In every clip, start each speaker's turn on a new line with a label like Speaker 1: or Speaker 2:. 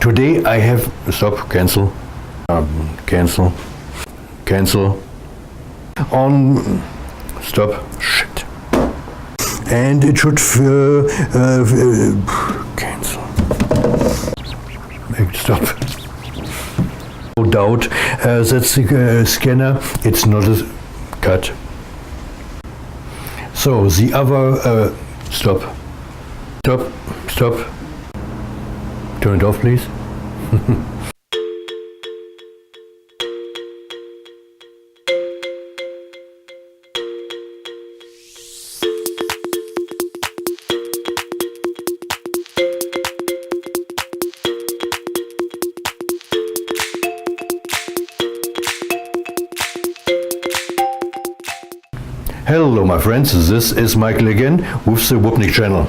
Speaker 1: Today I have, stop, cancel, on, stop, shit. And it should, cancel, stop. No doubt that's the scanner, it's not a cut. So the other, stop. Turn it off, please. Hello my friends, this is Michael again with the Woopnik channel.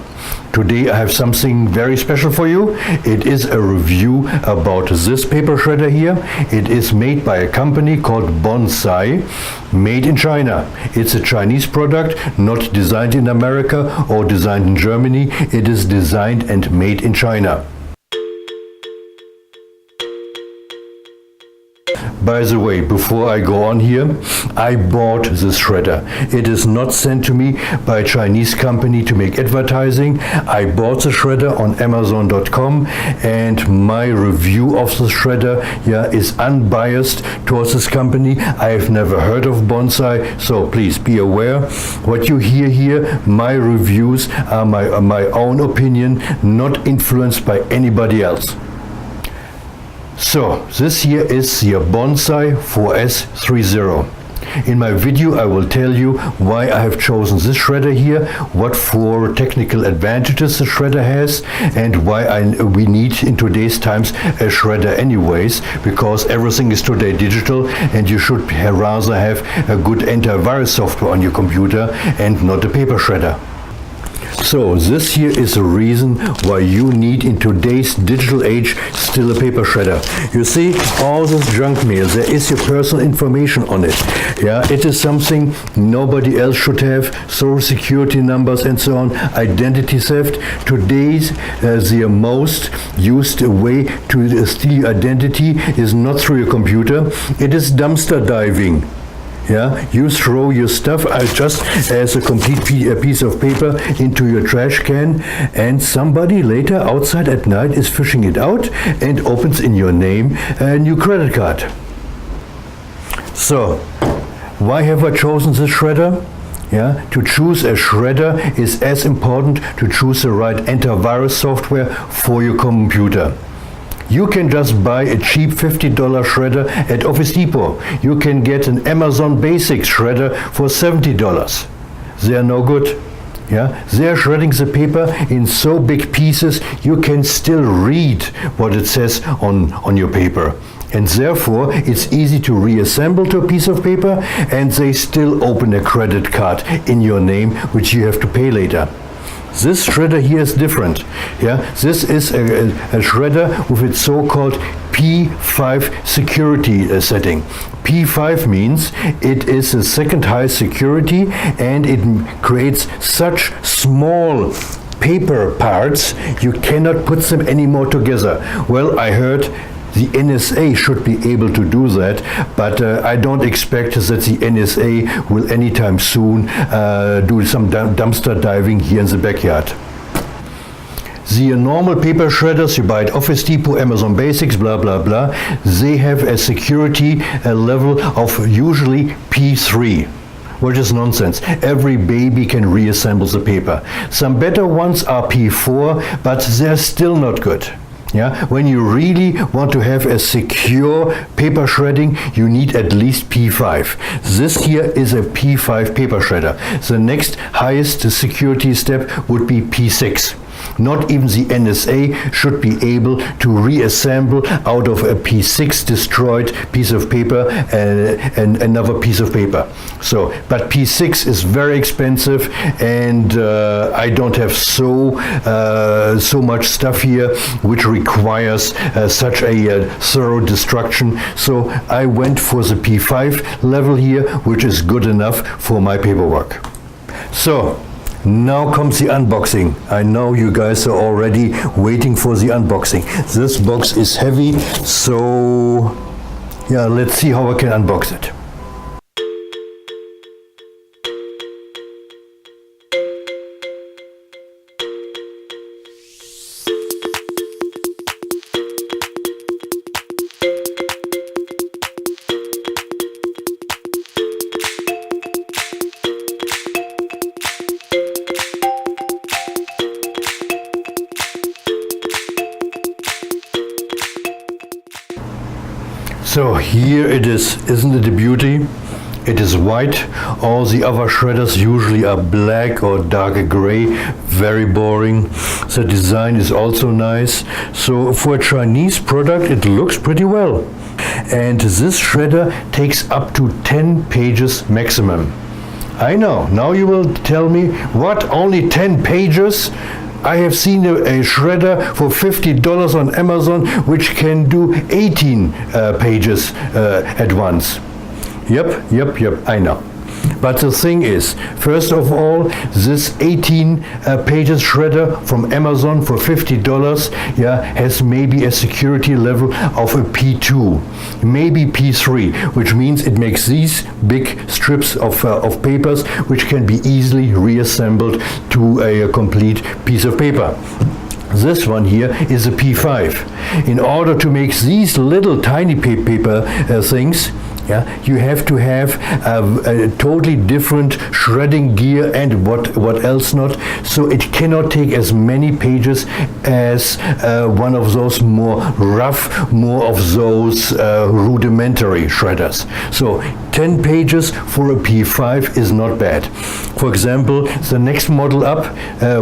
Speaker 1: Today I have something very special for you. It is a review about this paper shredder here. It is made by a company called Bonsaii, made in China. It's a Chinese product, not designed in America or designed in Germany. It is designed and made in China. By the way, before I go on here, I bought this shredder. It is not sent to me by a Chinese company to make advertising. I bought the shredder on Amazon.com, and my review of the shredder is unbiased towards this company. I have never heard of Bonsaii, so please be aware. What you hear here, my reviews are my own opinion, not influenced by anybody else. So, this here is the Bonsaii 4S30. In my video I will tell you why I have chosen this shredder here, what for technical advantages the shredder has, and why we need in today's times a shredder anyways, because everything is today digital and you should rather have a good antivirus software on your computer and not a paper shredder. So this here is the reason why you need in today's digital age still a paper shredder. You see all this junk mail, there is your personal information on it. It is something nobody else should have, social security numbers and so on, identity theft. Today's the most used way to steal your identity is not through your computer, it is dumpster diving. You throw your stuff just as a complete piece of paper into your trash can, and somebody later outside at night is fishing it out and opens in your name a new credit card. So, why have I chosen this shredder? To choose a shredder is as important to choose the right antivirus software for your computer. You can just buy a cheap $50 shredder at Office Depot. You can get an Amazon Basics shredder for $70. They are no good. They are shredding the paper in so big pieces you can still read what it says on your paper. And therefore it's easy to reassemble to a piece of paper, and they still open a credit card in your name, which you have to pay later. This shredder here is different. This is a shredder with its so-called P5 security setting. P5 means it is the second highest security, and it creates such small paper parts you cannot put them anymore together. Well, I heard the NSA should be able to do that, but I don't expect that the NSA will anytime soon do some dumpster diving here in the backyard. The normal paper shredders you buy at Office Depot, Amazon Basics, blah blah blah, they have a security level of usually P3. Which is nonsense. Every baby can reassemble the paper. Some better ones are P4, but they're still not good. When you really want to have a secure paper shredding, you need at least P5. This here is a P5 paper shredder. The next highest security step would be P6. Not even the NSA should be able to reassemble out of a P6 destroyed piece of paper and another piece of paper. So, but P6 is very expensive, and I don't have so much stuff here which requires such a thorough destruction. So I went for the P5 level here, which is good enough for my paperwork. So Now comes the unboxing. I know you guys are already waiting for the unboxing. This box is heavy, so yeah, let's see how I can unbox it. So here it is, isn't it a beauty? It is white. All the other shredders usually are black or dark gray, very boring. The design is also nice. So for a Chinese product it looks pretty well. And this shredder takes up to 10 pages maximum. I know, now you will tell me, what, only 10 pages? I have seen a shredder for $50 on Amazon which can do 18 pages at once. Yep, I know. But the thing is, first of all, this 18 pages shredder from Amazon for $50, yeah, has maybe a security level of a P2, maybe P3, which means it makes these big strips of papers which can be easily reassembled to a complete piece of paper. This one here is a P5. In order to make these little tiny paper things, yeah, you have to have a totally different shredding gear and what else not. So it cannot take as many pages as one of those more rough, more of those rudimentary shredders. So 10 pages for a P5 is not bad. For example, the next model up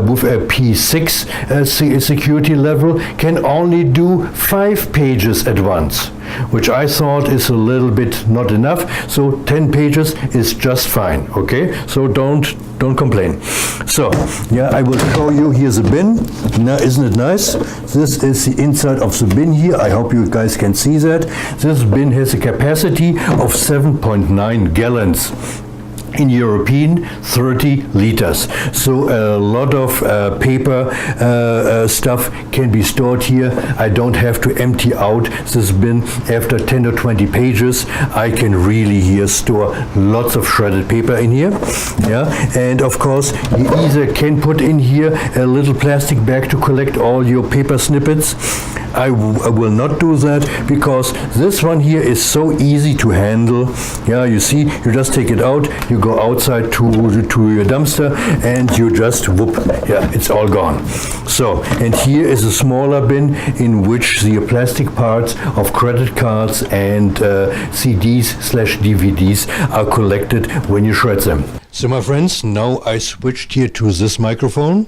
Speaker 1: with a P6 security level can only do 5 pages at once, which I thought is a little bit not enough. So 10 pages is just fine. Okay, so don't complain. So yeah, I will show you. Here's a bin. Now, isn't it nice? This is the inside of the bin here. I hope you guys can see that. This bin has a capacity of 7.9 gallons. In European, 30 liters. So a lot of paper stuff can be stored here. I don't have to empty out this bin after 10 or 20 pages. I can really here store lots of shredded paper in here. Yeah, and of course you either can put in here a little plastic bag to collect all your paper snippets. I will not do that because this one here is so easy to handle. Yeah, you see, you just take it out, you go outside to your dumpster, and you just whoop, yeah, it's all gone. So, and here is a smaller bin in which the plastic parts of credit cards and CDs/DVDs are collected when you shred them. So my friends, now I switched here to this microphone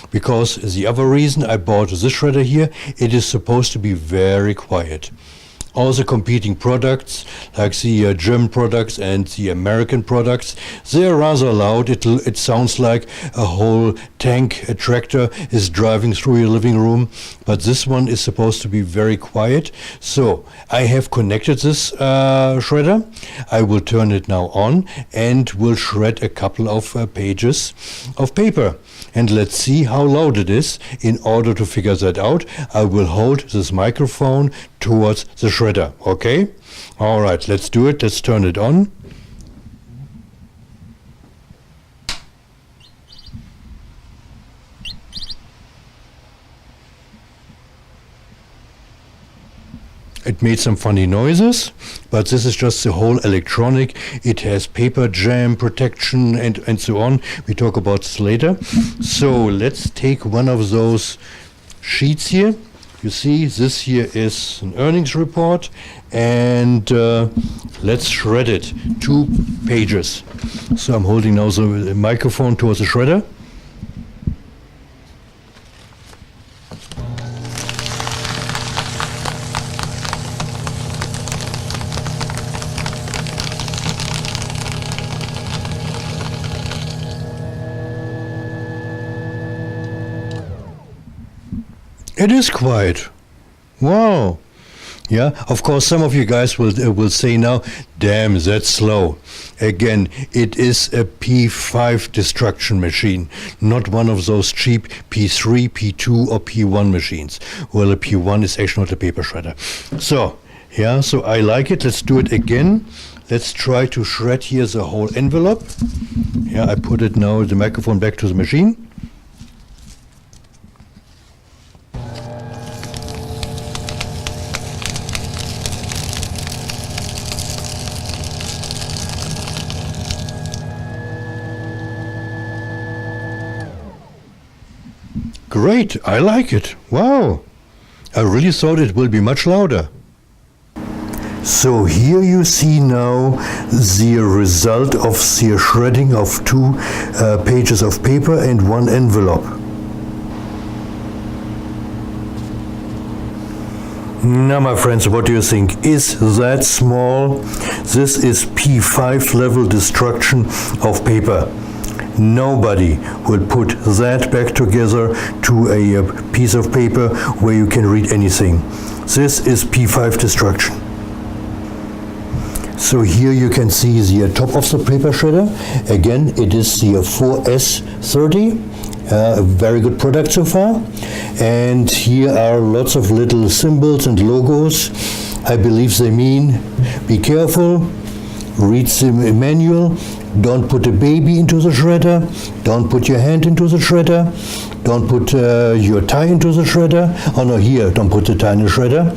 Speaker 1: because the other reason I bought this shredder here, it is supposed to be very quiet. All the competing products, like the German products and the American products, they're rather loud. It sounds like a whole tank, a tractor is driving through your living room. But this one is supposed to be very quiet. So I have connected this shredder. I will turn it now on and will shred a couple of pages of paper. And let's see how loud it is. In order to figure that out, I will hold this microphone towards the shredder, okay? All right, let's do it. Let's turn it on. It made some funny noises, but this is just the whole electronic. It has paper jam protection and so on. We talk about this later. So let's take one of those sheets here. You see, this here is an earnings report, and let's shred it. 2 pages. So I'm holding now the microphone towards the shredder. It is quiet. Wow. Yeah, of course, some of you guys will say now, damn, that's slow. Again, it is a P5 destruction machine, not one of those cheap P3, P2 or P1 machines. Well, a P1 is actually not a paper shredder. So, yeah, so I like it. Let's do it again. Let's try to shred here the whole envelope. Yeah, I put it now, the microphone back to the machine. Great, I like it. Wow. I really thought it will be much louder. So here you see now the result of the shredding of 2 pages of paper and 1 envelope. Now, my friends, what do you think? Is that small? This is P5 level destruction of paper. Nobody will put that back together to a piece of paper where you can read anything. This is P5 destruction. So here you can see the top of the paper shredder. Again, it is the 4S30. A very good product so far. And here are lots of little symbols and logos. I believe they mean, be careful, read the manual, don't put a baby into the shredder, don't put your hand into the shredder, don't put your tie into the shredder, oh no, here, don't put the tie in the shredder,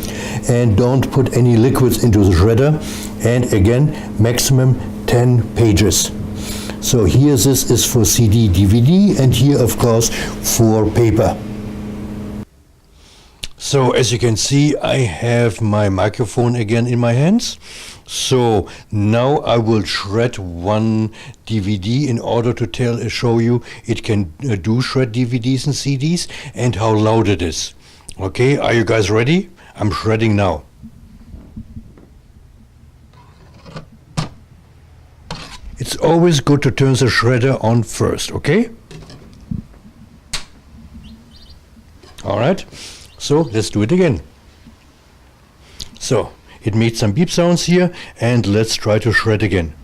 Speaker 1: and don't put any liquids into the shredder, and again, maximum 10 pages. So here this is for CD, DVD, and here of course for paper. So as you can see, I have my microphone again in my hands. So now I will shred 1 DVD in order to show you it can do shred DVDs and CDs and how loud it is. Okay, are you guys ready? I'm shredding now. It's always good to turn the shredder on first, okay? All right, so let's do it again. So, it made some beep sounds here, and let's try to shred again.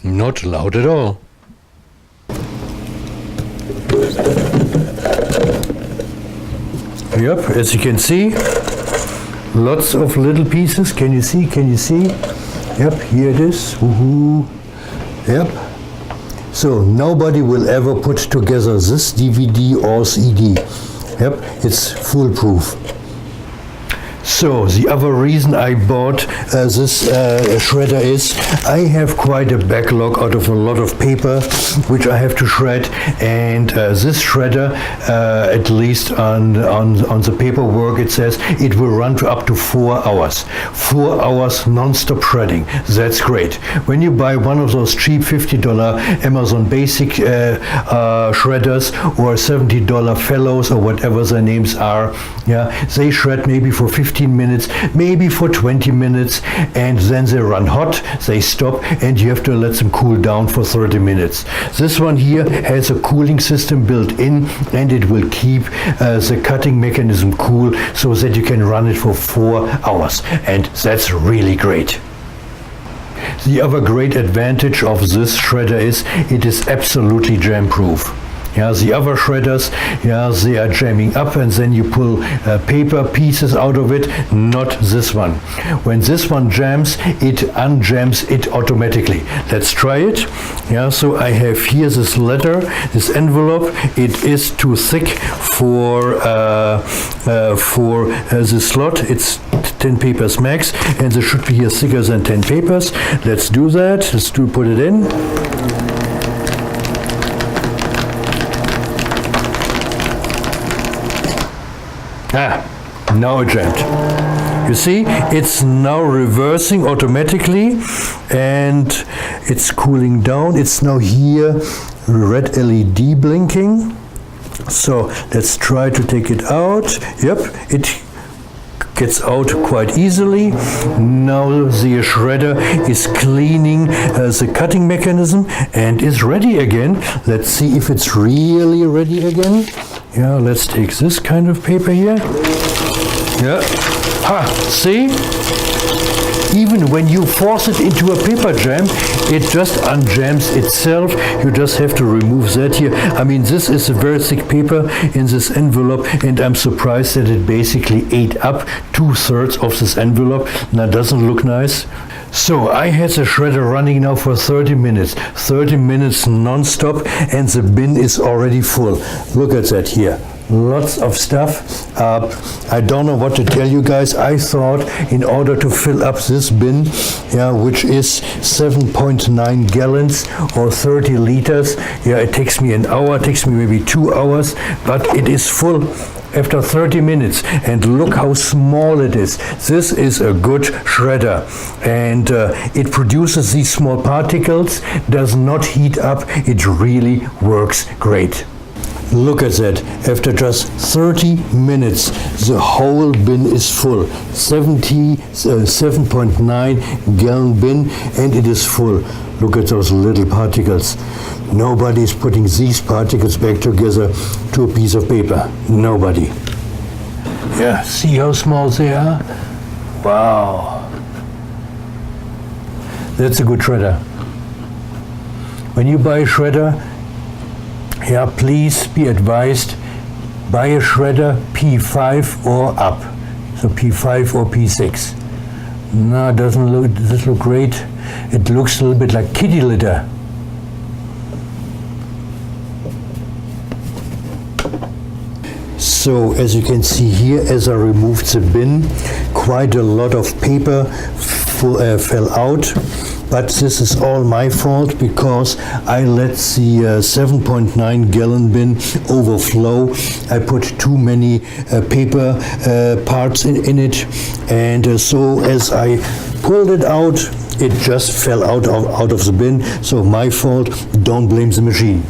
Speaker 1: Not loud at all. Yep, as you can see, lots of little pieces. Can you see? Can you see? Yep, here it is. Woohoo. Yep. So nobody will ever put together this DVD or CD. Yep, it's foolproof. So the other reason I bought this shredder is I have quite a backlog out of a lot of paper which I have to shred, and this shredder, at least on the paperwork, it says it will run to up to 4 hours. 4 hours non-stop shredding. That's great. When you buy one of those cheap $50 Amazon Basic shredders or $70 Fellows or whatever their names are, yeah, they shred maybe for 15 minutes, maybe for 20 minutes, and then they run hot, they stop, and you have to let them cool down for 30 minutes. This one here has a cooling system built in, and it will keep the cutting mechanism cool so that you can run it for 4 hours, and that's really great. The other great advantage of this shredder is it is absolutely jam-proof. Yeah, the other shredders, yeah, they are jamming up and then you pull paper pieces out of it. Not this one. When this one jams, it unjams it automatically. Let's try it. Yeah, so I have here this letter, this envelope. It is too thick for the slot. It's 10 papers max, and there should be here thicker than 10 papers. Let's do that. Let's put it in. Now it jammed. You see, it's now reversing automatically and it's cooling down. It's now here, red LED blinking. So let's try to take it out. Yep, it gets out quite easily. Now the shredder is cleaning the cutting mechanism and is ready again. Let's see if it's really ready again. Yeah, let's take this kind of paper here. Yeah, see? Even when you force it into a paper jam, it just unjams itself. You just have to remove that here. I mean, this is a very thick paper in this envelope, and I'm surprised that it basically ate up 2/3 of this envelope. Now, doesn't look nice. So I had the shredder running now for 30 minutes. 30 minutes non-stop, and the bin is already full. Look at that here. Lots of stuff. I don't know what to tell you guys. I thought in order to fill up this bin, which is 7.9 gallons or 30 liters, it takes me an hour, it takes me maybe 2 hours, but it is full after 30 minutes. And look how small it is. This is a good shredder, and it produces these small particles, does not heat up. It really works great. Look at that. After just 30 minutes, the whole bin is full. 7.9 gallon bin, and it is full. Look at those little particles. Nobody's putting these particles back together to a piece of paper. Nobody. Yeah, see how small they are? Wow. That's a good shredder. When you buy a shredder, please be advised, buy a shredder P5 or up. So P5 or P6. No, does this look great? It looks a little bit like kitty litter. So as you can see here, as I removed the bin, quite a lot of paper fell out. But this is all my fault because I let the 7.9 gallon bin overflow. I put too many paper parts in it, and so as I pulled it out, it just fell out of the bin. So my fault. Don't blame the machine.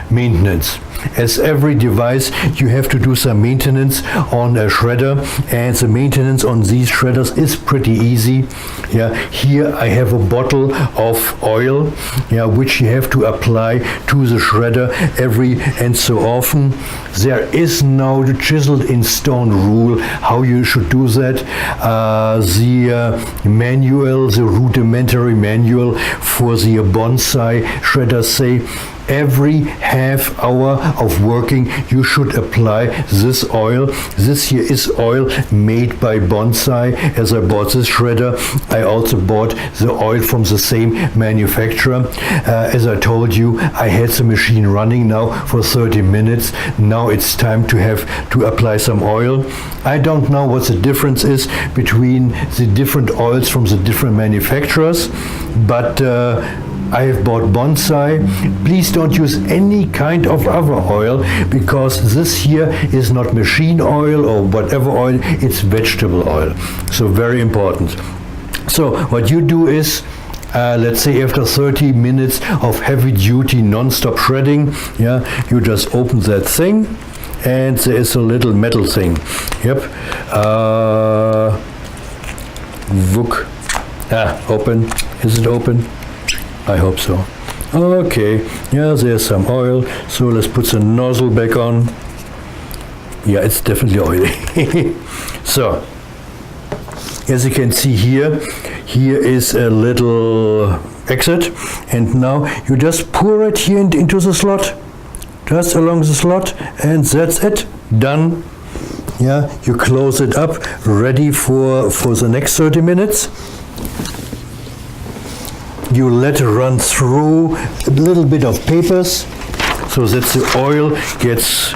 Speaker 1: Maintenance. As every device, you have to do some maintenance on a shredder, and the maintenance on these shredders is pretty easy. Here I have a bottle of oil, which you have to apply to the shredder every and so often. There is no chiseled in stone rule how you should do that. The manual, the rudimentary manual for the Bonsaii shredders say every half hour of working you should apply this oil. This here is oil made by Bonsaii. As I bought this shredder, I also bought the oil from the same manufacturer. As I told you, I had the machine running now for 30 minutes. Now it's time to apply some oil. I don't know what the difference is between the different oils from the different manufacturers, but I have bought Bonsaii. Please don't use any kind of other oil, because this here is not machine oil or whatever oil, it's vegetable oil. So very important. So what you do is, let's say after 30 minutes of heavy duty non-stop shredding, you just open that thing, and there is a little metal thing. Look. Open. Is it open? I hope so. Okay, there's some oil. So let's put the nozzle back on. It's definitely oily. So, as you can see here is a little exit, and now you just pour it here into the slot, just along the slot, and that's it, done. You close it up, ready for the next 30 minutes. You let it run through a little bit of papers so that the oil gets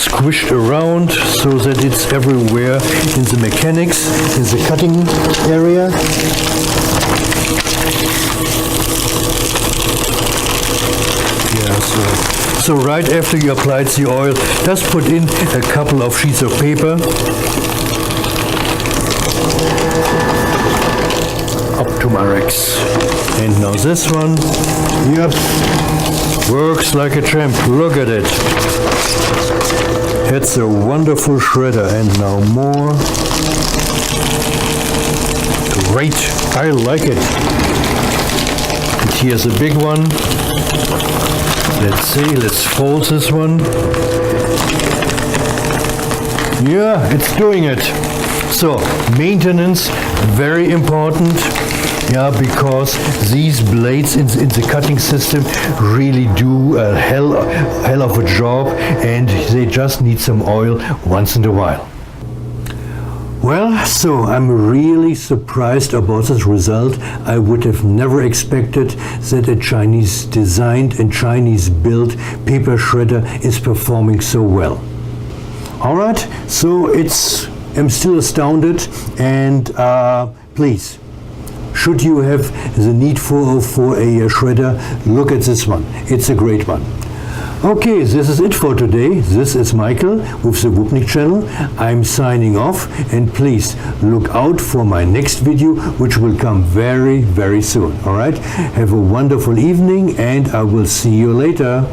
Speaker 1: squished around, so that it's everywhere in the mechanics, in the cutting area. So right after you applied the oil, just put in a couple of sheets of paper. Up to my racks. And now this one, works like a champ. Look at it. It's a wonderful shredder. And now more. great. I like it. And here's a big one. Let's see, let's fold this one. Yeah, it's doing it. So, maintenance, very important. Yeah, because these blades in the cutting system really do a hell of a job, and they just need some oil once in a while. Well, so I'm really surprised about this result. I would have never expected that a Chinese designed and Chinese built paper shredder is performing so well. Alright, so I'm still astounded, and please, should you have the need for a shredder, look at this one. It's a great one. Okay, this is it for today. This is Michael with the Woopnik channel. I'm signing off, and please look out for my next video, which will come very, very soon. Alright, have a wonderful evening, and I will see you later.